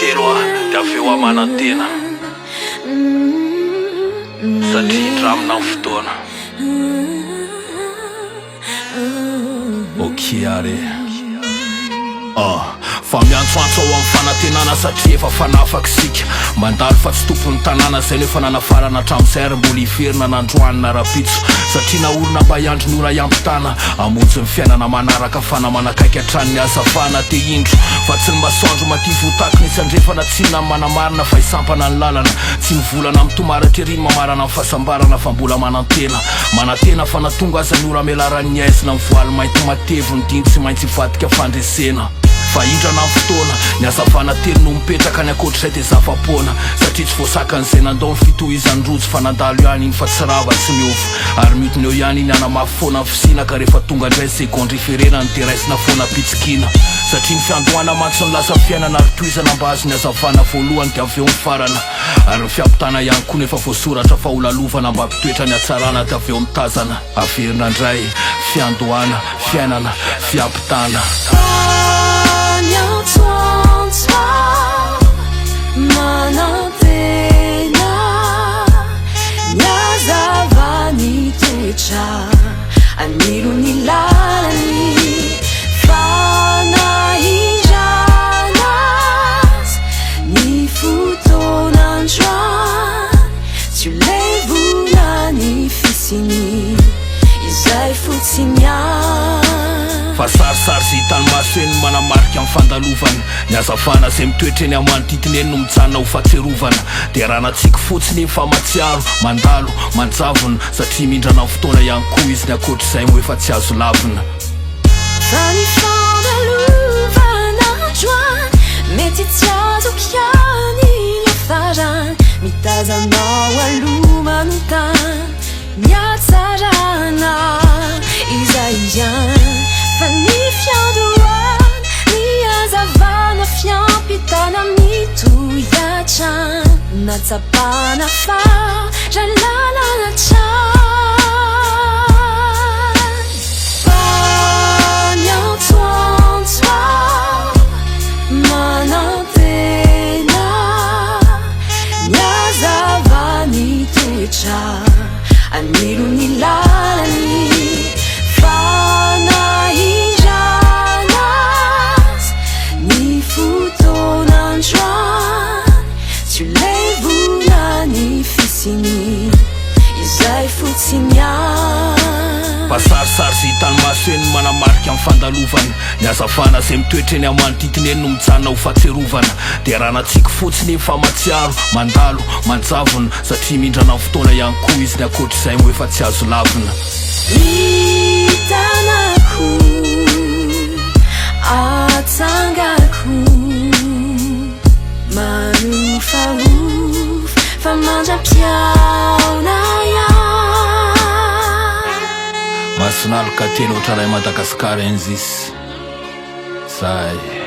telo dia aveo aho manantena satria ndramina amin'ny fotoana okiare fa miantsoantso ao amin'ny fanantenana satria efa fanafaky sika mandalo fa tsy tompony tanàna zay nefa nanafarana hatramin'izay ary mbola iverina nandroanina rapitso satria naolona mba hiandro ny ora iampitana amonjy ny fiainana manaraka fana manakaiky hatrany ny azafana te indro fa tsy ny masoandro maty voataky nisy andrefana tsinona ny manamarina fa hisampana ny lalana tsy mivolana amin'ny tomaratry mamarana amin'ny fahasambarana fa mbola manantena fa natonga aza ny ora amelaran'ny aizina ny voaly mainty matevo ny diny tsy maintsy hivadika fandresena fa indrana amin'ny fotoana ny azafana telo no mipetraka ny akoatr'izay te zafapoana satria tsy voasakan'izay nandao ny fitohizan-drojo fa nandalo ihany iny fa tsy rava tsy miova ary miotiny eo ihany iny anamafy foana ny fisinaka rehefa tonga indray segondry iferena ny teraisina foana pitsikina satria ny fiandohana mantso ny lasa fiainana ary toizana mba azo ny azafana voalohany dia aveo ny farana ary ny fiampitana ihany koa nefa voasoratra fa holalovana mba mpitoetra ny atsarana dia aveo mitazana averina indray fiandohana fiainana fiampitana manantena nyazavany toetra anilo ny lalany fanahindranas ny fotoanandroany tsy olevona ny fisiny izay fotsinyany fa sarisary sy hitany maso eny manamarika amin'ny fandalovana ny azafana zay mitoetra eny amanodidiny eny no mijanona ho fatserovana dia raha natsiky fotsiny eny fa matsiaro mandalo manjavona satria mindrana amin'ny fotoana ihany koa izy ny akoatr'izay mo efa tsy azo lavina fa ny fandalovana androany mety tsy azo kiany ny farany mitazanao aloha manontany miatsarana izay ihany fa ny fiandohany ny azavana fiampitana mitoyatran natsapana fa ray lalana trany faniantsoantsoa manantena ny azavany toetra anilo ny lalany izay fotsinyany fa sarisary sy hitany maso eny manamarika amin'ny fandalovana ny azafana zay mitoetra eny amanodidiny eny no mijanona ho fatserovana dia raha natsiky fotsiny eny fa matsiaro mandalo manjavona satria mindrana amin'ny fotoana ihany koa izy ny akoatr'izay mo efa tsy azo lavina hitanako atsangako marofaof fa mandram-piaona masinaloka telo ohatraray Madagascariensis zay